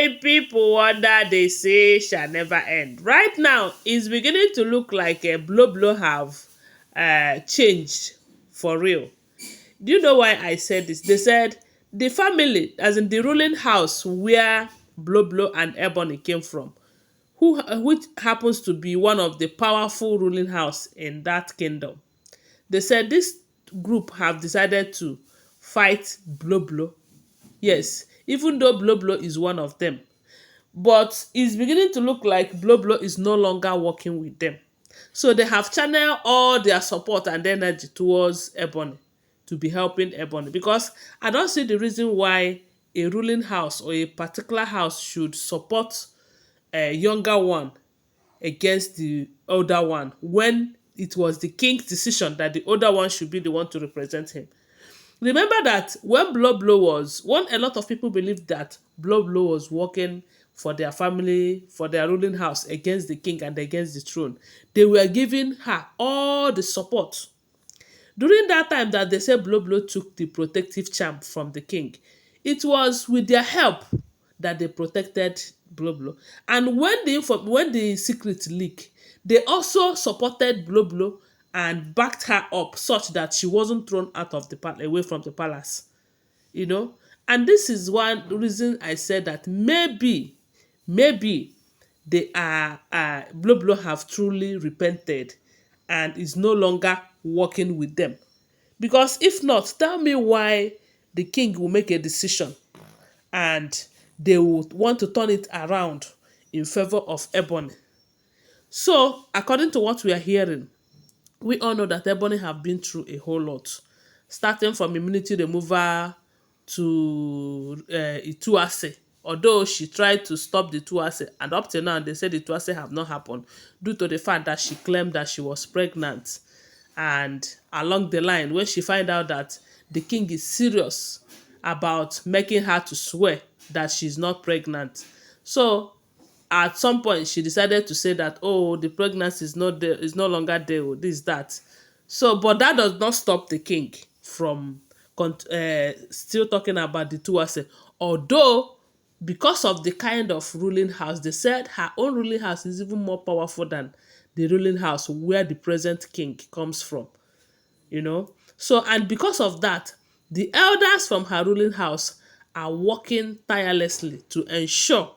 My people wonder they say shall never end. Right now, it's beginning to look like a blow have changed for real. Do you know why I said this? They said the family, as in the ruling house where Blueblo and Ebony came from, which happens to be one of the powerful ruling house in that kingdom. They said this group have decided to fight Blueblo. Yes, even though Blueblo is one of them. But it's beginning to look like Blueblo is no longer working with them. So they have channeled all their support and energy towards Ebony to be helping Ebony because I don't see the reason why a ruling house or a particular house should support a younger one against the older one when it was the king's decision that the older one should be the one to represent him. Remember that when Blueblo was, when a lot of people believed that Blueblo was working for their family, for their ruling house against the king and against the throne, they were giving her all the support. During that time that they said Blueblo took the protective charm from the king, it was with their help that they protected Blueblo. And when the secret leak, they also supported Blueblo and backed her up such that she wasn't thrown out of the away from the palace. You know, and this is one reason I said that maybe they are Blueblo have truly repented and is no longer working with them. Because if not, tell me why the king will make a decision and they would want to turn it around in favor of Ebony. So, according to what we are hearing, we all know that Ebony have been through a whole lot, starting from immunity removal to Ituase. Although she tried to stop the Ituase, and up till now they said the Ituase have not happened due to the fact that she claimed that she was pregnant. And along the line, when she find out that the king is serious about making her to swear that she's not pregnant, so at some point she decided to say that, oh, the pregnancy is not there, is no longer there, oh, this that. So but that does not stop the king from still talking about the Tuase. Although because of the kind of ruling house, they said her own ruling house is even more powerful than the ruling house where the present king comes from. You know, so and because of that, the elders from her ruling house are working tirelessly to ensure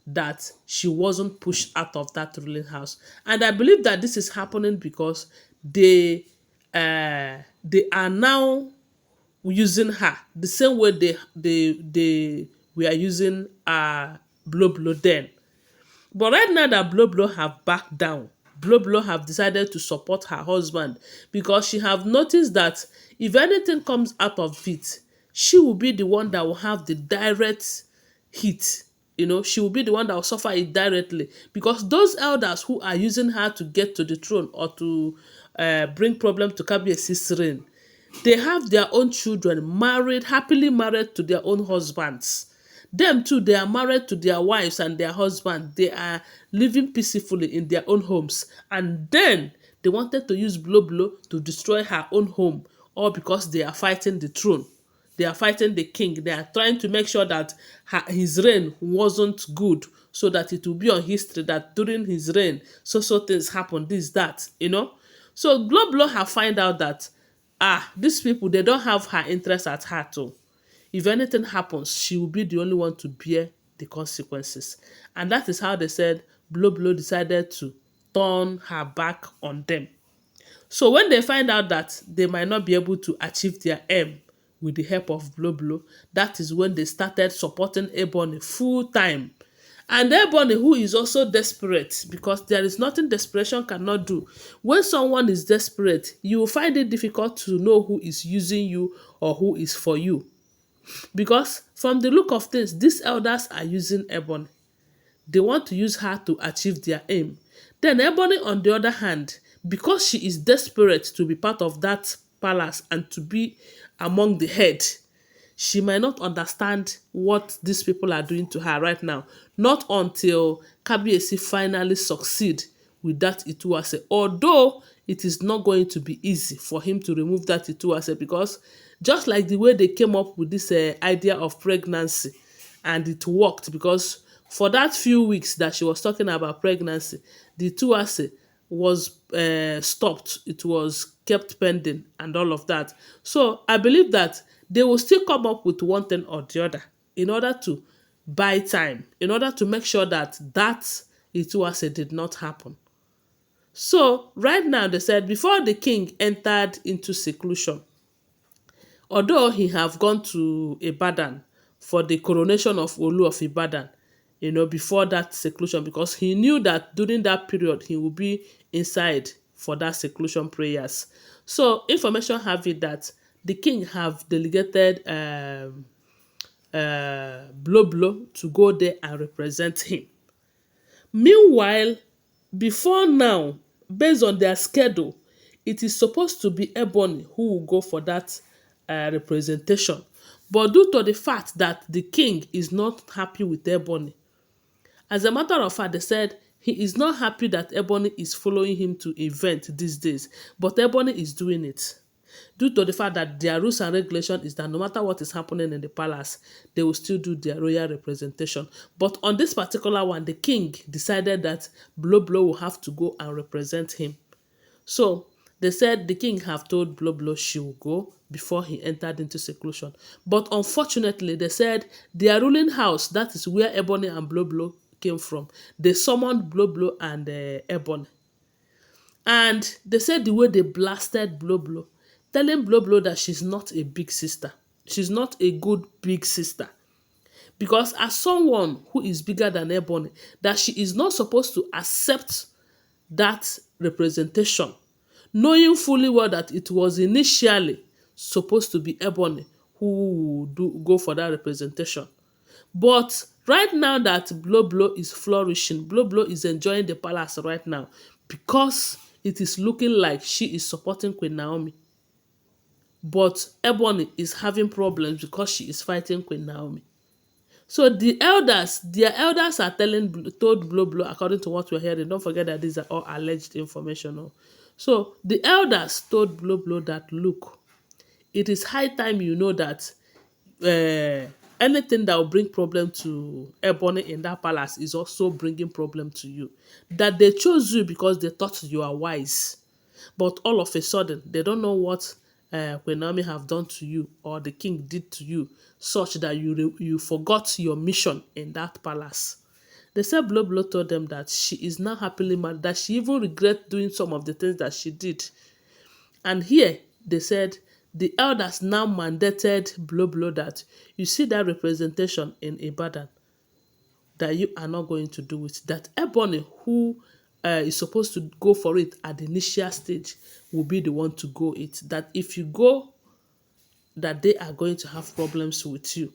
that she wasn't pushed out of that ruling house. And I believe that this is happening because they are now using her the same way they were using Blueblo then. But right now that Blueblo have backed down, Blueblo have decided to support her husband because she have noticed that if anything comes out of it, she will be the one that will have the direct hit. You know, she will be the one that will suffer it directly because those elders who are using her to get to the throne or to bring problem to Kabiesi's reign, they have their own children married, happily married to their own husbands. Them too, they are married to their wives and their husbands. They are living peacefully in their own homes. And then they wanted to use Blueblo to destroy her own home, all because they are fighting the throne. They are fighting the king. They are trying to make sure that his reign wasn't good, so that it will be on history that during his reign, so things happened, this, that, you know. So Blueblo have find out that these people, they don't have her interest at heart too. If anything happens, she will be the only one to bear the consequences. And that is how they said Blueblo decided to turn her back on them. So when they find out that they might not be able to achieve their aim with the help of Blueblo, that is when they started supporting Ebony full time. And Ebony, who is also desperate, because there is nothing desperation cannot do. When someone is desperate, you will find it difficult to know who is using you or who is for you. Because from the look of things, these elders are using Ebony. They want to use her to achieve their aim. Then Ebony, on the other hand, because she is desperate to be part of that palace and to be among the head, she might not understand what these people are doing to her right now. Not until Kabiesi finally succeed with that Ituase. Although it is not going to be easy for him to remove that Ituase, because just like the way they came up with this idea of pregnancy, and it worked, because for that few weeks that she was talking about pregnancy, the Ituwase was stopped. It was kept pending and all of that. So I believe that they will still come up with one thing or the other in order to buy time, in order to make sure that that Ituwase did not happen. So right now they said before the king entered into seclusion, although he have gone to Ibadan for the coronation of Olu of Ibadan, before that seclusion, because he knew that during that period he would be inside for that seclusion prayers. So information have it that the king have delegated Blueblo to go there and represent him. Meanwhile, before now, based on their schedule, it is supposed to be Ebony who will go for that representation. But due to the fact that the king is not happy with Ebony, as a matter of fact, they said he is not happy that Ebony is following him to event these days, but Ebony is doing it. Due to the fact that their rules and regulation is that no matter what is happening in the palace, they will still do their royal representation. But on this particular one, the king decided that Blueblo will have to go and represent him. So they said the king have told Blueblo she will go before he entered into seclusion. But unfortunately, they said their ruling house, that is where Ebony and Blueblo came from, they summoned Blueblo and Ebony. And they said the way they blasted Blueblo, telling Blueblo that she's not a big sister. She's not a good big sister. Because as someone who is bigger than Ebony, that she is not supposed to accept that representation, knowing fully well that it was initially supposed to be Ebony who would go for that representation. But right now that Blueblo is flourishing, Blueblo is enjoying the palace right now because it is looking like she is supporting Queen Naomi. But Ebony is having problems because she is fighting Queen Naomi. So their elders are told Blueblo, according to what we're hearing, don't forget that these are all alleged information. Oh. So the elders told Blueblo that, look, it is high time you know that anything that will bring problem to Ebony in that palace is also bringing problem to you. That they chose you because they thought you are wise. But all of a sudden, they don't know what Queen Naomi have done to you or the king did to you, such that you forgot your mission in that palace. They said Blueblo told them that she is now happily married, that she even regrets doing some of the things that she did. And here, they said the elders now mandated Blueblo that you see that representation in Ibadan, that you are not going to do it. That Ebony, who is supposed to go for it at the initial stage, will be the one to go it. That if you go, that they are going to have problems with you.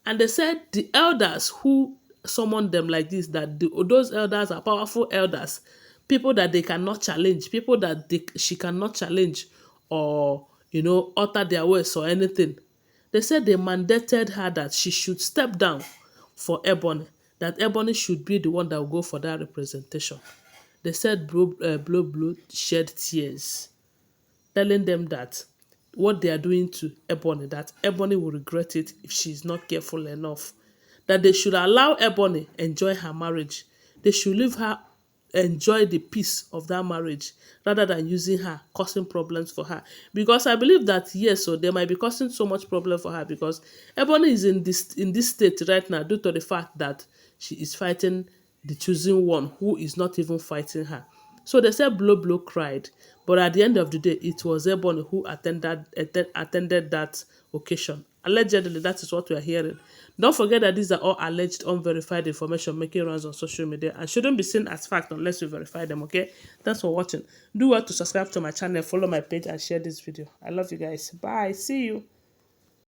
And they said the elders who summoned them like this, that those elders are powerful elders, people that they cannot challenge, people that she cannot challenge or, utter their words or anything. They said they mandated her that she should step down for Ebony, that Ebony should be the one that will go for that representation. They said Blueblo shed tears, telling them that what they are doing to Ebony, that Ebony will regret it if she is not careful enough. That they should allow Ebony enjoy her marriage. They should leave her enjoy the peace of that marriage rather than using her, causing problems for her. Because I believe that, yes, so they might be causing so much problem for her because Ebony is in this state right now due to the fact that she is fighting the chosen one who is not even fighting her. So they said Blueblo cried, but at the end of the day, it was Ebony who attended that occasion. Allegedly, that is what we are hearing. Don't forget that these are all alleged, unverified information making rounds on social media and shouldn't be seen as fact unless you verify them, okay? Thanks for watching. Do well to subscribe to my channel, follow my page, and share this video. I love you guys. Bye. See you.